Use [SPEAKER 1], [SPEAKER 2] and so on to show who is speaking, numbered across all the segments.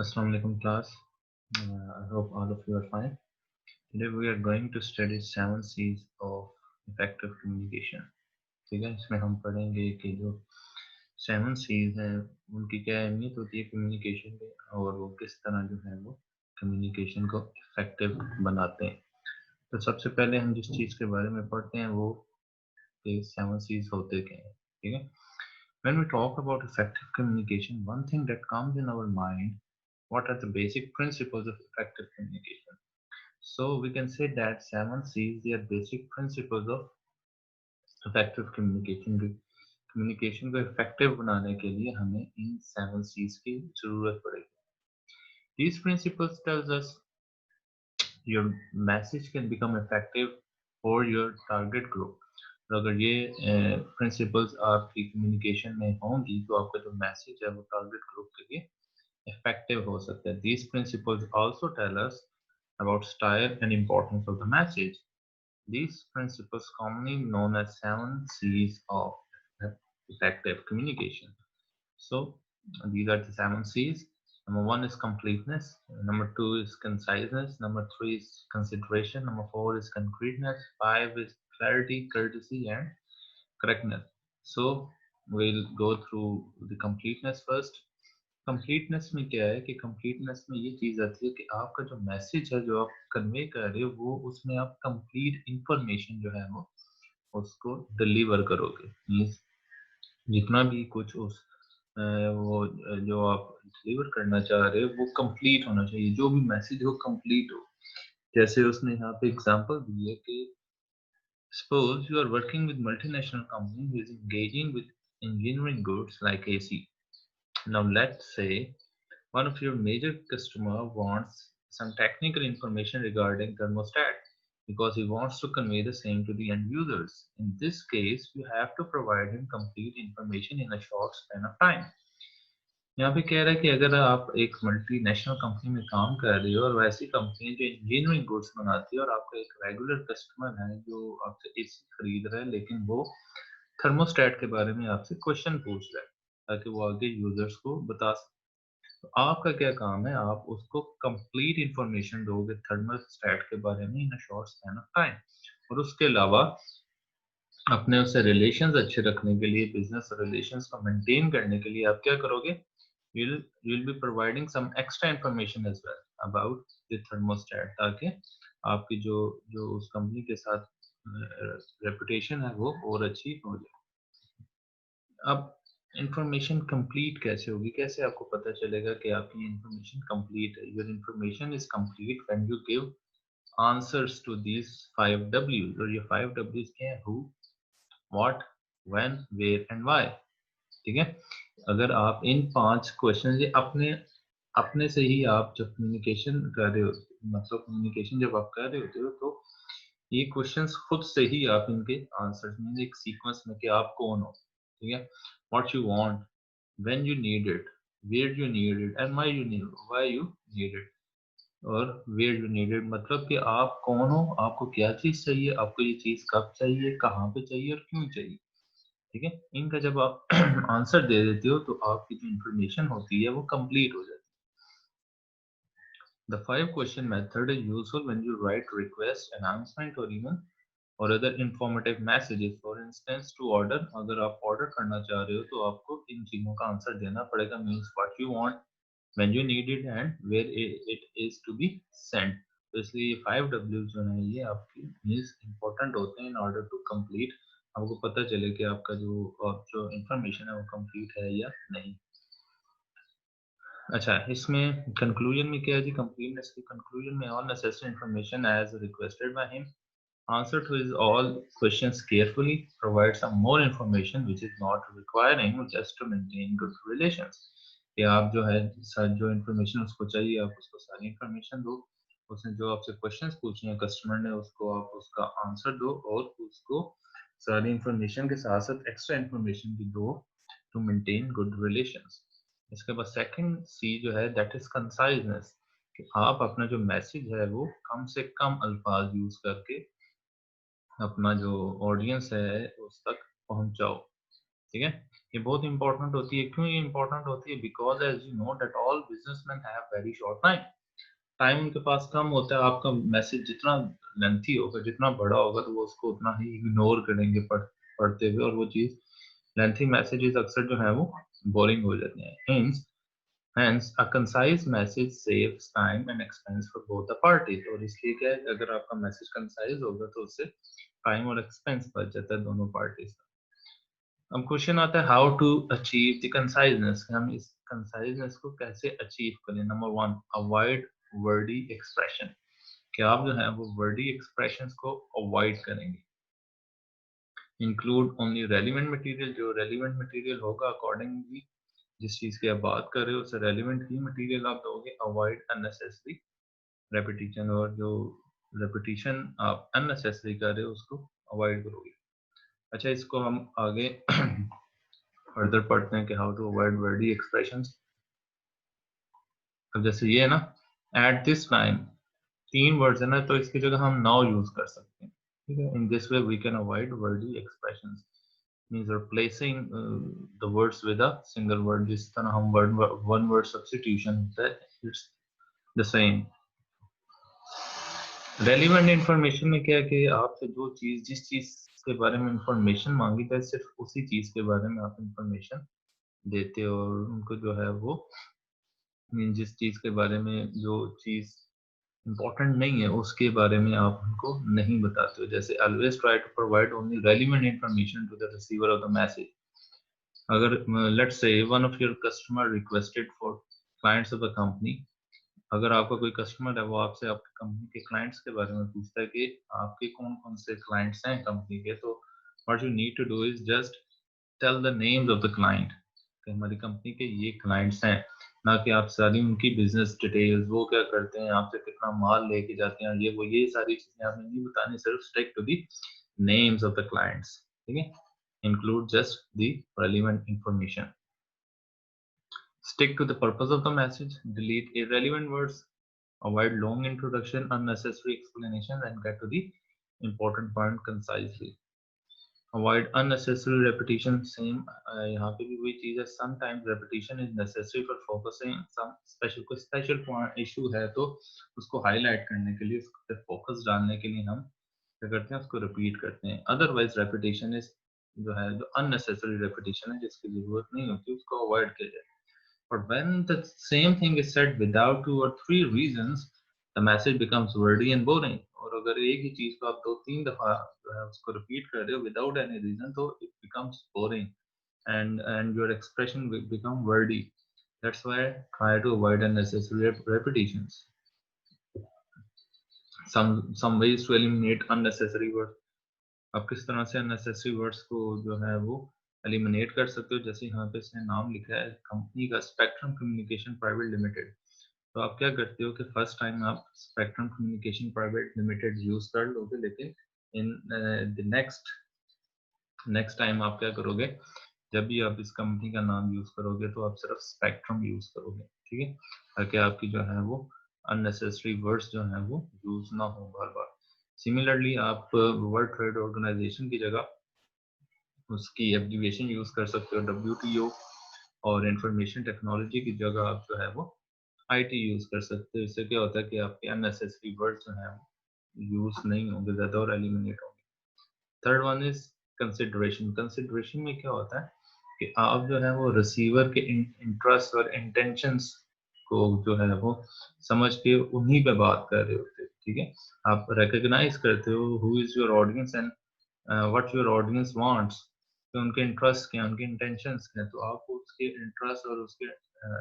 [SPEAKER 1] Assalamu alaikum class. I hope all of you are fine. Today we are going to study 7 C's of effective communication. ठीक है, इसमें हम पढ़ेंगे कि जो 7 C's हैं उनकी क्या अहमियत होती है कम्युनिकेशन में और वो किस तरह जो है वो कम्युनिकेशन को इफेक्टिव बनाते हैं। तो सबसे पहले हम जिस चीज़ के बारे में पढ़ते हैं वो कि 7 C's होते क्या हैं। ठीक है, when we talk about effective communication, one thing that comes in our mind, what are the basic principles of effective communication? So we can say that 7 C's they are basic principles of effective communication. Communication को effective बनाने के लिए हमें इन 7 C's की जरूरत पड़ेगी. These principles tells us your message can become effective for your target group. और अगर ये प्रिंसिपल्स आपकी कम्युनिकेशन में होंगी तो आपका जो मैसेज है वो टारगेट ग्रुप के लिए effective हो सकता है. These principles also tell us about style and importance of the message. These principles commonly known as 7 C's of effective communication. So these are the 7 C's. Number 1 is completeness. Number 2 is conciseness. Number 3 is consideration. Number 4 is concreteness. 5 is clarity, courtesy, and correctness. So we'll go through the completeness first. Completeness में क्या है कि completeness में ये चीज आती है कि आपका जो मैसेज है जो आप कन्वे कर रहे हो वो उसमें आप कंप्लीट इंफॉर्मेशन जो है वो उसको डिलीवर करोगे. मीन्स जितना भी कुछ उस वो जो आप डिलीवर करना चाह रहे हो वो कंप्लीट होना चाहिए. जो भी मैसेज हो कंप्लीट हो. जैसे उसने यहाँ पे एग्जांपल दी है कि suppose you are working with multinational company who is engaging with engineering goods like AC. Now let's say one of your major customer wants some technical information regarding thermostat because he wants to convey the same to the end users. In this case, you have to provide him complete information in a short span of time. यहाँ पे कह रहा है कि अगर आप एक multinational company में काम कर रहे हो और वैसी कंपनी जो इंजीनियरिंग गुड्स बनाती है और आपका एक रेगुलर कस्टमर है जो आपसे एसी खरीद रहा है लेकिन वो थर्मोस्टेट के बारे में आपसे क्वेश्चन पूछ रहा है ताकि वो आगे यूजर्स को बता सके. तो आपका क्या काम है, आप उसको कंप्लीट इंफॉर्मेशन दोगे थर्मोस्टेट के बारे में in a short span of time. और उसके अलावा अपने उससे रिलेशंस अच्छे रखने के लिए, बिजनेस रिलेशंस को मेंटेन करने के लिए आप क्या करोगे, you'll be providing some extra information as well about the thermostat ताकि आपकी जो जो उस कंपनी के साथ रेपुटेशन है वो और अच्छी हो जाए. अब इंफॉर्मेशन कंप्लीट कैसे होगी, कैसे आपको पता चलेगा कि आपकी इंफॉर्मेशन कंप्लीट है. Your information is complete when you give answers to these 5 W's. और ये 5 W's क्या है, who, what, when, where and why. ठीक है, अगर आप इन 5 क्वेश्चन ये अपने अपने से ही आप जब कम्युनिकेशन कर रहे हो, मतलब कम्युनिकेशन जब आप कर रहे होते हो तो ये क्वेश्चंस खुद से ही आप इनके आंसर्स में एक सीक्वेंस में कि आप कौन हो. ठीक है, what you want, when you need it, where you need it and why you need it. और वेयर यू नीड इट मतलब कि आप कौन हो, आपको क्या चीज चाहिए, आपको ये चीज कब चाहिए, कहाँ पे चाहिए और क्यों चाहिए. ठीक है, इनका जब आप आंसर दे देते हो तो आपकी जो इंफॉर्मेशन होती है वो कंप्लीट हो जाती है. The 5 question method is useful when you write request, announcement or even or other informative messages. For instance, to order, अगर आप order करना चाह रहे हो तो आपको इन चीजों का आंसर देना पड़ेगा. Means what you want, when you need it and where it is to be sent. तो इसलिए ये 5 W जो है ये आपकी मीन्स इम्पोर्टेंट होते हैं in order to complete. आपको पता चले कि आपका जो इंफॉर्मेशन है वो कंप्लीट है या नहीं. अच्छा, इसमें कंक्लूजन में क्या है जी, कंप्लीटनेस की कंक्लूजन में all necessary information as requested by him, answer to his all questions carefully, provide some more information which is not requiring just to maintain good relations. कि आप जो है जो इंफॉर्मेशन उसको चाहिए आप उसको सारी इंफॉर्मेशन दो, उसने जो आपसे क्वेश्चंस पूछे हैं कस्टमर ने उसको आप उसका आंसर दो और उसको सारी इंफॉर्मेशन के साथ साथ एक्स्ट्रा इंफॉर्मेशन भी दो टू मेंटेन गुड रिलेशंस. इसके बाद सेकंड सी जो है दैट इज कंसाइजनेस, कि आप अपना जो मैसेज है वो कम से कम अल्फाज यूज करके अपना जो ऑडियंस है उस तक पहुंचाओ. ठीक है, ये बहुत इंपॉर्टेंट होती है। क्यों ये इंपॉर्टेंट होती है? Because as you know that all businessman have very short time. Time उनके पास कम होता है। आपका मैसेज जितना लेंथी होगा, जितना बड़ा होगा, तो वो उसको उतना ही इग्नोर करेंगे पढ़ते हुए, और वो चीज लेंथी मैसेजेस अक्सर जो है वो बोरिंग हो जाते हैं। Hence, a concise message saves time and expense for both the parties। और इसलिए क्या है, अगर आपका मैसेज कंसाइज होगा तो उससे टाइम और एक्सपेंस बच जाता है दोनों पार्टीज का। अब क्वेश्चन आता है how to achieve the conciseness. हम इस कंसाइजनेस को कैसे अचीव करें? Number one, avoid wordy expression. कि आप जो है वो वर्डी एक्सप्रेशंस को अवॉइड करेंगे। Include only relevant material. जो रेलिवेंट मटेरियल होगा अकॉर्डिंगली जिस चीज की आप बात कर रहे हो उससे रेलिवेंट ही मटेरियल आप दोगे। Avoid unnecessary repetition. और जो रेपिटेशन आप अननेसेसरी कर रहे हो उसको अवॉइड करोगे। अच्छा, इसको हम आगे फर्दर पढ़ते हैं कि how to avoid wordy expressions. अब जैसे ये है ना, एट दिस टाइम, 3 वर्ड्स है ना, तो इसकी जगह हम नाउ यूज कर सकते हैं। ठीक है, in this way we can avoid wordy expressions. Means replacing the words with a single word. जिस तरह हम वन वर्ड सब्स्टिट्यूशन होता है, it's the same. Relevant information में क्या है कि आपसे जो चीज, जिस चीज के बारे में इंफॉर्मेशन मांगी जाए, सिर्फ उसी चीज के बारे में आप इंफॉर्मेशन देते हो। और उनको जो है वो जिस चीज के बारे में, जो चीज इम्पोर्टेंट नहीं है उसके बारे में आप उनको नहीं बताते हो। जैसे always try to provide only relevant information to the receiver of the message. अगर let's say one of your customer requested for clients of the company. अगर आपका कोई कस्टमर है वो आपसे आपकी कंपनी के क्लाइंट्स के बारे में पूछता है कि आपके कौन कौन से क्लाइंट्स हैं कंपनी के, तो what you need to do is just tell the names of the client कि हमारी कंपनी के ये क्लाइंट्स हैं। ना कि आप सारी उनकी बिजनेस डिटेल्स, वो क्या करते हैं, आपसे कितना माल लेके जाते हैं, ये सारी चीजें आपने नहीं बतानी। सिर्फ stick to the names of the clients. ठीक है, include just the relevant information. Stick to the purpose of the message. Delete irrelevant words. Avoid long introduction, unnecessary explanations, and get to the important point concisely. Avoid unnecessary repetition. Same यहाँ पे भी वही चीज है. Sometimes repetition is necessary for focusing. Some कोई special point issue है तो उसको highlight करने के लिए, उस पे focus डालने के लिए हम क्या करते हैं, उसको repeat करते हैं. Otherwise repetition is जो unnecessary repetition है, जिसकी जरूरत नहीं होती, उसको avoid किया जाए. But when the same thing is said without 2 or 3 reasons, the message becomes wordy and boring. और अगर एक ही चीज को आप 2-3 दफा जो है उसको repeat कर रहे हो without any reason, तो it becomes boring and your expression will become wordy. That's why try to avoid unnecessary repetitions. Some ways to eliminate unnecessary words. आप किस तरह से अननेसेसरी वर्ड्स को जो है वो एलिमिनेट कर सकते हो? जैसे यहाँ पे इसने नाम लिखा है कंपनी का, स्पेक्ट्रम कम्युनिकेशन प्राइवेट लिमिटेड। तो आप क्या करते हो कि फर्स्ट टाइम आप spectrum communication private limited use कर लोगे, लेकिन इन द नेक्स्ट टाइम आप क्या करोगे, जब भी आप इस कंपनी का नाम यूज करोगे तो आप सिर्फ स्पेक्ट्रम यूज करोगे। ठीक है, ताकि आपकी जो है वो अननेसेसरी वर्ड्स जो है वो यूज ना हो बार बार। सिमिलरली आप वर्ल्ड ट्रेड ऑर्गेनाइजेशन की जगह उसकी एब्रिविएशन यूज कर सकते हो WTO, और इंफॉर्मेशन टेक्नोलॉजी की जगह आप जो है वो IT यूज कर सकते हो। इससे क्या होता है कि आपके अननेसेसरी वर्ड्स जो है यूज नहीं होंगे ज्यादा और एलिमिनेट होंगे। Third one is consideration. Consideration में क्या होता है कि आप जो है वो रिसीवर के इंटरेस्ट और इंटेंशंस को जो है वो समझ के उन्हीं पे बात कर रहे होते हैं। ठीक है, आप रिकग्नाइज करते हो who is your audience and what your audience wants. तो उनके इंटरेस्ट क्या, उनके इंटेंशंस क्या, तो आप उसके इंटरेस्ट और उसके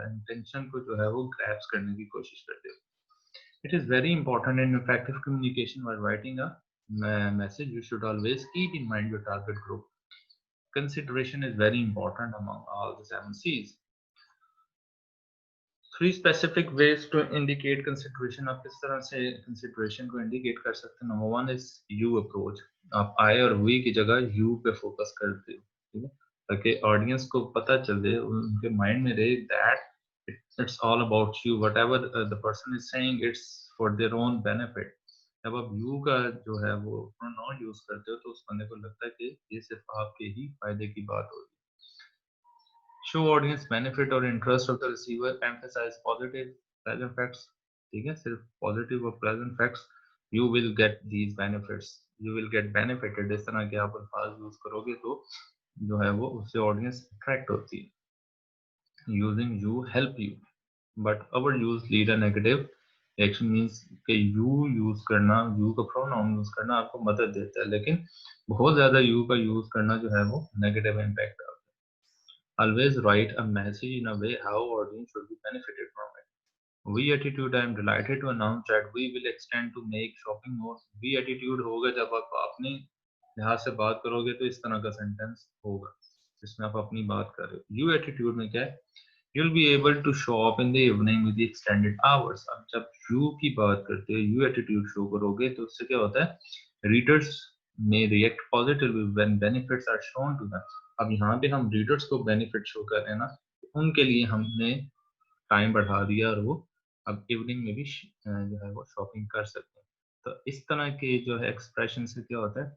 [SPEAKER 1] इंटेंशन को जो है वो ग्रैप्स करने की कोशिश करते हो. It is very important in effective communication while writing a message. You should always keep in mind your target group. Consideration is very important among all the 7 C's. 3 specific ways to indicate consideration. आप किस तरह से consideration को indicate कर सकते हैं? Number 1 is you approach. आप I और we की जगह you पे focus करते हो, ठीक है, ताकि audience को पता चले, उनके mind में रहे that it's all about you. Whatever the person is saying, it's for their own benefit. जब आप you का जो है वो pronoun use करते हो तो उस बंदे को लगता है कि ये सिर्फ आपके ही फायदे की बात हो रही है. शो ऑडियंस बेनिफिट और interest of the receiver, emphasise positive present facts. ठीक है, सिर्फ पॉजिटिव और present facts, you will get these benefits, you will get benefited. इस तरह के आप अल्फाज यूज करोगे तो जो है वो उससे ऑडियंस अट्रैक्ट होती है। Using you help you, but our use lead a negative action, means कि यू यूज करना, यू का प्रोनाउन यूज करना आपको मदद देता है, लेकिन बहुत ज्यादा यू का यूज करना जो है वो negative impact. Always write a message in a way how audience should be benefited from it. We attitude, I am delighted to announce that we will extend to make shopping more. We attitude होगा जब आप अपने लिहाज से बात करोगे तो इस तरह का सेंटेंस होगा जिसमें आप अपनी बात कर रहे हो। You attitude में क्या है? You'll be able to shop in the evening with the extended hours. अब जब you की बात करते हो, you attitude show करोगे तो उससे क्या होता है? Readers may react positively when benefits are shown to them. अब यहाँ पे हम रीडर्स को बेनिफिट शो कर रहे हैं ना, उनके लिए हमने टाइम बढ़ा दिया और वो अब इवनिंग में भी जो है वो शॉपिंग कर सकते हैं। तो इस तरह के जो है एक्सप्रेशन से क्या होता है,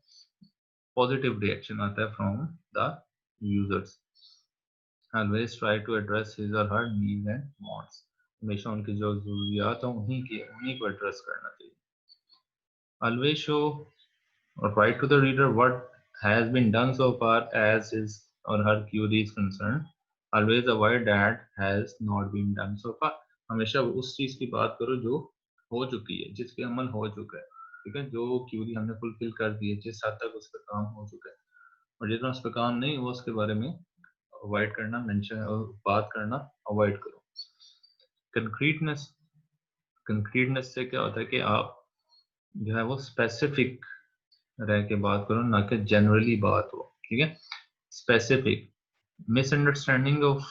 [SPEAKER 1] पॉजिटिव रिएक्शन आता है from the users. Always try to address his और हर नीड्स एंड वांट्स, हमेशा उनकी जो जरूरियात हैं उन्हीं को एड्रेस करना चाहिए। Always show or write to the reader what has been done so far as his or her query is concerned. Always avoid that has not been done so far. हमेशा उस चीज की बात करो जो हो चुकी है, जिस पे अमल हो चुका है। ठीक है, जो क्यूरी हमने फुलफिल कर दी है, जिस हद तक उस पर काम हो चुका है, और जितना उस पर काम नहीं हुआ उसके बारे में अवॉइड करना, मेंशन और बात करना अवॉइड करो। कंक्रीटनेस, कंक्रीटनेस से क्या होता है कि आप जो है वो स्पेसिफिक रह के बात करो, ना कि जनरली बात हो। ठीक है, specific. Misunderstanding of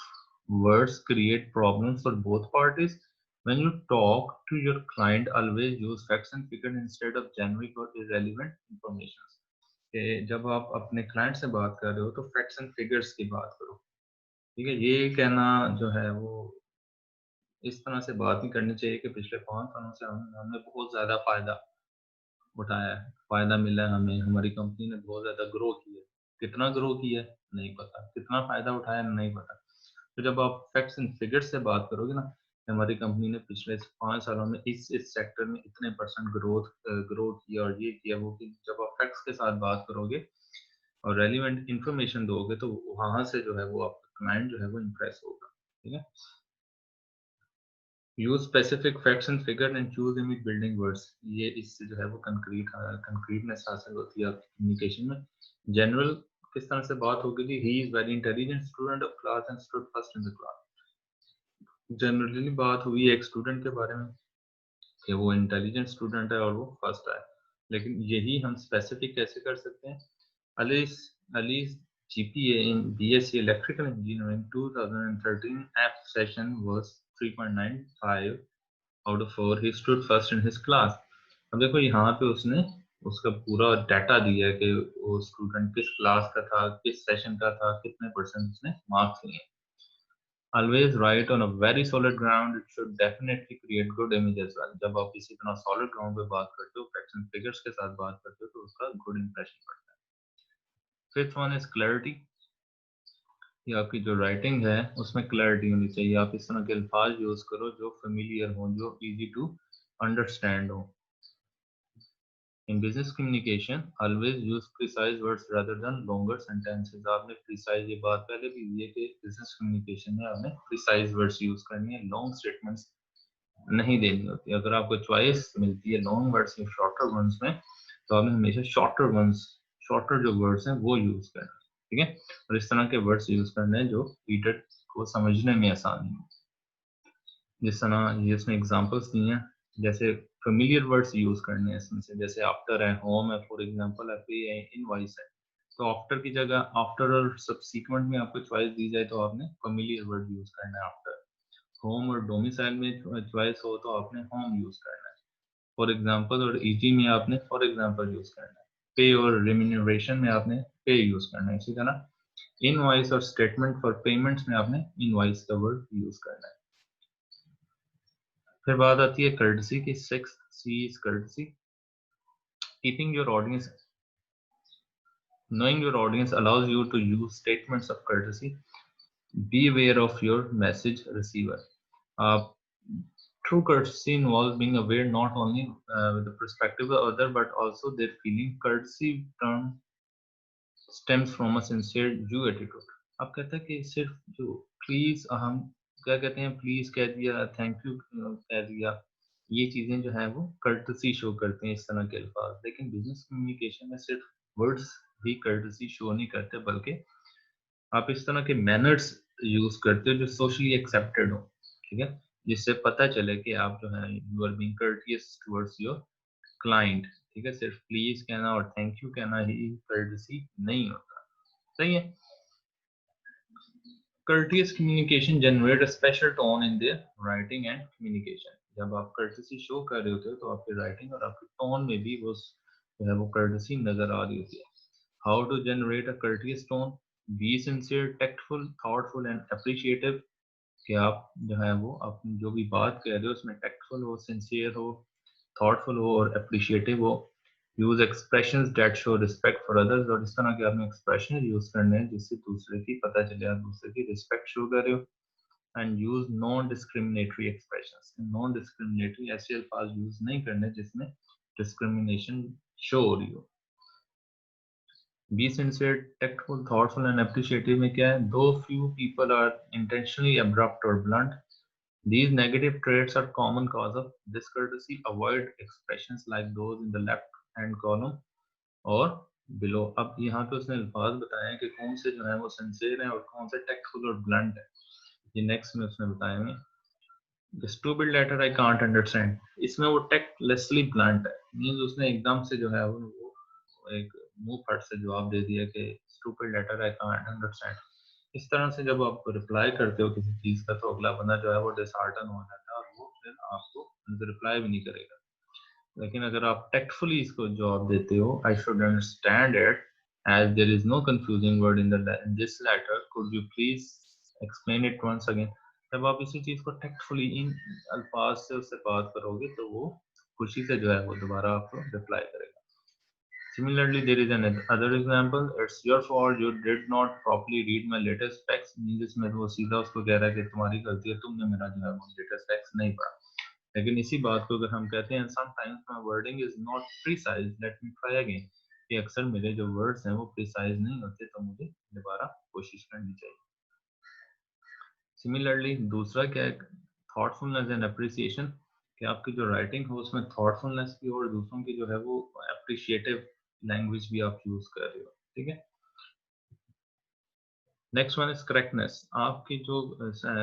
[SPEAKER 1] words create problems for both parties. When you talk to your client always use facts and figures instead of generic और इररेलेवेंट इंफॉर्मेशन। जब आप अपने क्लाइंट से बात कर रहे हो तो फैक्ट्स एंड फिगर्स की बात करो। ठीक है, ये कहना जो है वो इस तरह से बात नहीं करनी चाहिए कि पिछले 5 सालों से हमने बहुत ज्यादा फायदा उठाया है, फायदा मिला है हमें, हमारी कंपनी ने बहुत ज्यादा ग्रो किया है। कितना ग्रो किया है नहीं पता, कितना फायदा उठाया नहीं पता। तो जब आप फैक्ट्स एंड फिगर्स से बात करोगे ना, हमारी कंपनी ने पिछले 5 सालों में इस सेक्टर में इतने परसेंट ग्रो किया और ये किया वो किया, जब आप फैक्ट्स के साथ बात करोगे और रेलिवेंट इंफॉर्मेशन दोगे तो वहां से जो है वो आपका क्लाइंट जो है वो इम्प्रेस होगा। ठीक है, use specific facts and figure and choose image building words. ये इससे जो है वो कंक्रीटनेस हासिल होती है आपकी कम्युनिकेशन में। जनरल किस तरह से बात होगी जी, he is very intelligent student of class and stood first in the class. Generally बात हुई एक स्टूडेंट के बारे में कि वो इंटेलिजेंट स्टूडेंट है और वो फर्स्ट है, लेकिन यही हम स्पेसिफिक कैसे कर सकते हैं? अलीस अलीस GPA in BSc Electrical Engineering 2013 F session was 3.95 out of 4. He stood first in his class. अब देखो यहाँ पे उसने उसका पूरा डाटा दिया है कि वो स्टूडेंट किस क्लास का था, किस सेशन का था, कितने परसेंट उसने मार्क्स लिए। Always write on a very solid ground. It should definitely create good image as well. जब आप इसी तरह solid ground पे बात करते हो, facts and figures के साथ बात करते हो तो उसका good impression पड़ता है। Fifth one is clarity. ये आपकी जो राइटिंग है उसमें क्लैरिटी होनी चाहिए। आप इस तरह के अल्फाज यूज करो जो फेमिलियर हो, जो इजी टू अंडरस्टैंड हो। In business communication always use precise words rather than longer sentences. आपने प्रिसाइज, ये बात पहले भी हुई है कि बिजनेस कम्युनिकेशन में आपने प्रिसाइज वर्ड्स यूज करनी है, लॉन्ग स्टेटमेंट्स नहीं देनी होती। अगर आपको चॉइस मिलती है लॉन्ग वर्ड्स या शॉर्टर वर्ड्स में, तो आपने हमेशा शॉर्टर जो वर्ड्स हैं वो यूज करना। ठीक है, और इस तरह के वर्ड्स यूज करने हैं जो रीडर को समझने में आसानी हो। जिस तरह ये इसमें एग्जांपल्स दी हैं, जैसे फेमिलियर वर्ड्स यूज करने हैं इसमें से, जैसे आफ्टर है, होम है, फॉर एग्जांपल है, पे है, इनवॉइस है। तो आफ्टर की जगह आफ्टर और सब्सीक्वेंट में आपको चॉइस दी जाए तो आपने फेमिलियर वर्ड यूज करना है आफ्टर। होम और डोमिसाइल में चॉइस हो तो आपने होम यूज करना है फॉर एग्जांपल, और ईजी में आपने फॉर एग्जांपल यूज करना है। पे और रिम्यूनरेशन में आपने पे यूज करना है। इसी तरह इनवॉइस और स्टेटमेंट फॉर पेमेंट्स में आपने इनवॉइस का वर्ड यूज करना है। फिर बात आती है कर्टसी की। 6C is courtesy. Keeping your audience, knowing your audience allows you to use statements of courtesy. Be aware of your message receiver. Uh, True courtesy involves being aware not only with the perspective of the other but also their feeling. Courtesy term stems from a sincere you attitude. आप कहते हैं कि सिर्फ जो please हम क्या कहते हैं प्लीज कह दिया थैंक यू कह दिया ये चीजें जो है वो कर्टसी शो करते हैं इस तरह के अल्फाज लेकिन बिजनेस कम्युनिकेशन में सिर्फ वर्ड्स भी कर्टसी शो नहीं करते बल्कि आप इस तरह के मैनर्स यूज करते हो जो सोशली एक्सेप्टेड हो ठीक है जिससे पता चले कि आप जो है you are being courteous towards your client ठीक है सिर्फ प्लीज कहना और थैंक यू कहना ही कर्टसी नहीं होता सही है courteous communication generate a special tone in their writing and communication जब आप courtesy show कर रहे होते हो तो आपके writing और आपके tone में भी वो जो है वो courtesy नजर आ रही होती है how to generate a courteous tone be sincere tactful thoughtful and appreciative कि आप जो है वो अपनी जो भी बात कह रहे हो उसमें tactful हो sincere हो thoughtful हो और appreciative हो use expressions that show respect for others और इस तरह के आपने एक्सप्रेशन यूज करने हैं जिससे दूसरे की पता चले आप दूसरे की रिस्पेक्ट शो कर रहे हो and use non discriminatory expressions non discriminatory ऐसे अल्फाज यूज नहीं करने जिसमें डिस्क्रिमिनेशन शो हो रही हो be sincere tactful thoughtful and appreciative में क्या है though few people are intentionally abrupt और blunt these negative traits are common cause of discourtesy avoid expressions like those in the left hand column और below अब यहाँ पे उसने अल्फाज बताए हैं कि कौन से जो है वो सिंसियर हैं और कौन से टेक्टफुल और ब्लंट है ये नेक्स्ट में उसने बताए हैं the stupid letter I can't understand इसमें वो टेक्टलेसली ब्लंट है मींस उसने एकदम से जो है वो एक मुंह फट से जवाब दे दिया कि stupid letter I can't understand इस तरह से जब आप रिप्लाई करते हो किसी चीज का तो अगला बंदा जो है वो डिसहार्टन हो जाता है और वो फिर आपको रिप्लाई भी नहीं करेगा लेकिन अगर आप टेक्टफुली इसको जवाब देते हो I should understand it as there is no confusing word in this letter could you please explain it once again जब आप इसी चीज को टेक्टफुली इन अल्फाज से उससे बात करोगे तो वो खुशी से जो है वो दोबारा आपको रिप्लाई करेगा Similarly, there is another example. It's your fault you did not properly read my latest text. जिसमें वो सीधा उसको कह रहा है कि तुम्हारी गलती है तुमने मेरा जो है वो latest text नहीं पढ़ा लेकिन इसी बात को अगर हम कहते हैं sometimes my wording is not precise let me try again कि अक्सर मेरे जो words हैं वो precise नहीं होते तो मुझे दोबारा कोशिश करनी चाहिए Similarly, दूसरा क्या है thoughtfulness and appreciation कि आपकी जो राइटिंग हो उसमें thoughtfulness भी और दूसरों की जो है वो appreciative लैंग्वेज भी आप यूज कर रहे हो ठीक है नेक्स्ट वन इज करेक्टनेस आपकी जो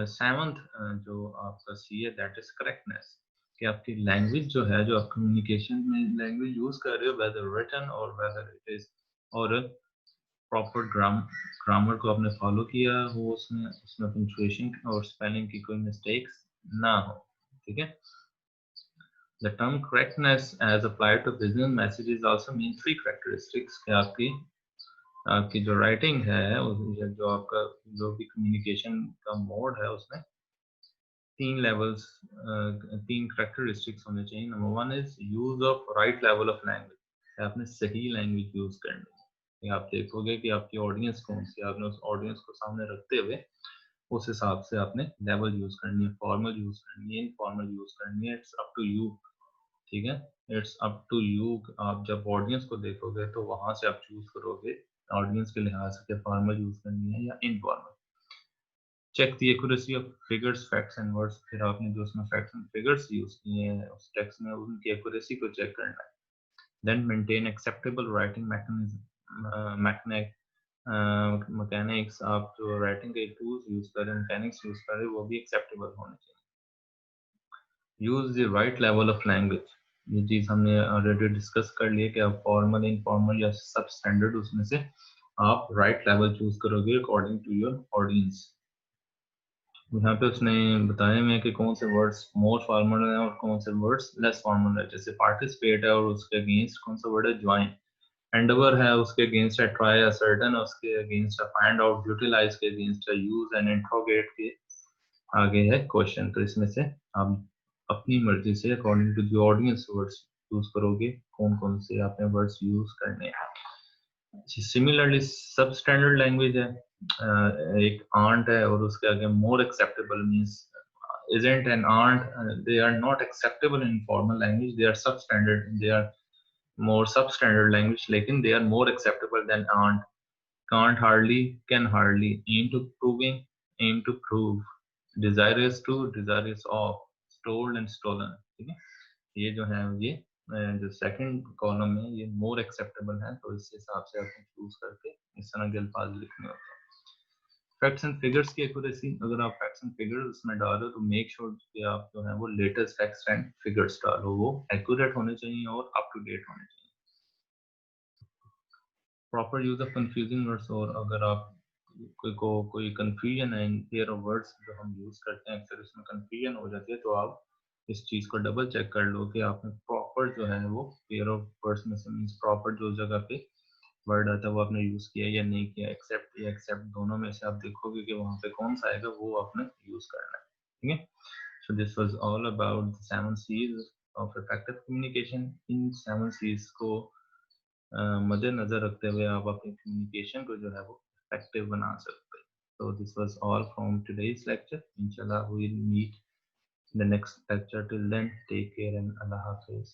[SPEAKER 1] सेवंथ जो आपका सी है दैट इज करेक्टनेस कि आपकी लैंग्वेज जो है जो आप कम्युनिकेशन में लैंग्वेज यूज कर रहे हो वेदर रिटन और वेदर इट इज और प्रॉपर ग्रामर को आपने फॉलो किया हो उसमें उसमें पंक्चुएशन और स्पेलिंग की कोई मिस्टेक्स ना हो ठीक है The term correctness as applied to business messages also mean three characteristics कि आपकी जो राइटिंग है जो आपका जो भी कम्युनिकेशन का मोड है उसमें तीन लेवल्स तीन करेक्टरिस्टिक्स होने चाहिए number one is use of right level of language आपने सही लैंग्वेज यूज करनी है आप देखोगे कि आपकी ऑडियंस कौन सी आपने उस ऑडियंस को सामने रखते हुए उस हिसाब से आपने लेवल यूज करनी है फॉर्मल यूज करनी है इनफॉर्मल यूज करनी है इट्स अप टू यू ठीक है इट्स अप टू यू आप जब ऑडियंस को देखोगे तो वहां से आप चूज करोगे ऑडियंस के लिहाज से फॉर्मल यूज करनी है या informal check the accuracy of figures facts and words फिर आपने जो उसमें फैक्ट्स एंड फिगर्स यूज किए हैं उस टेक्स्ट में उनकी एक्यूरेसी को चेक करना है then maintain acceptable writing mechanics आप जो राइटिंग के टूल्स यूज कर रहे हैं मैकेनिक्स यूज कर रहे हैं वो भी एक्सेप्टेबल होने चाहिए use the right level of language ये चीज हमने ऑलरेडी डिस्कस कर लिया कि आप फॉर्मल इनफॉर्मल या सब स्टैंडर्ड उसमें से आप राइट लेवल चूज करोगे अकॉर्डिंग टू योर ऑडियंस यहाँ पे उसने बताया मैं कि कौन से वर्ड्स मोर फॉर्मल है और कौन से वर्ड्स लेस फॉर्मल है जैसे पार्टिसिपेट है और उसके अगेंस्ट कौन सा वर्ड है ज्वाइन एंडवर है उसके अगेंस्ट है ट्राई असर्टन उसके अगेंस्ट है फाइंड आउट यूटिलाइज के अगेंस्ट है यूज एंड इंट्रोगेट के आगे है क्वेश्चन तो इसमें से आप अपनी मर्जी से according to the audience words use करोगे कौन कौन से आपने वर्ड्स यूज करने हैं सिमिलरली सब स्टैंडर्ड लैंग्वेज है एक aunt है और उसके आगे more acceptable means isn't an aunt, they are not acceptable in formal language, they are substandard, they are more substandard language, लेकिन they are more acceptable than aunt. Can't hardly, can hardly, aim to proving, aim to prove, desirous to, desirous of, stole and stolen. ठीक है, ये जो है ये जो second column है ये मोर एक्सेप्टेबल है, तो इस हिसाब से आपको चूज करके इस तरह के अल्फाज लिखने होते हैं। फैक्ट्स एंड फिगर्स की एक्यूरेसी, अगर आप फैक्ट्स एंड फिगर्स उसमें डालो तो मेक श्योर कि आप जो है वो लेटेस्ट फैक्ट्स एंड फिगर्स डालो, वो एक्यूरेट होने चाहिए और अप टू डेट होने चाहिए। Proper use of confusing words, और अगर आप कोई कंफ्यूजन है इन पेयर ऑफ वर्ड्स जो हम यूज करते हैं अक्सर उसमें कंफ्यूजन हो जाती है, तो आप इस चीज को डबल चेक कर लो कि आपने प्रॉपर जो है वो पेयर ऑफ वर्ड्स में से मींस प्रॉपर जो जगह पे वर्ड आता है वो आपने यूज किया या नहीं किया, एक्सेप्ट या एक्सेप्ट दोनों में से आप देखोगे कि वहां पे कौन सा आएगा वो आपने यूज करना है। ठीक है, so this was all about the 7 C's of effective communication. In 7 C's को मद्देनजर रखते हुए आप अपनी कम्युनिकेशन को जो है वो इफेक्टिव बना सकते हैं। So this was all from today's lecture. Inshallah, we'll meet in the next lecture. Till then, take care and Allah Hafiz.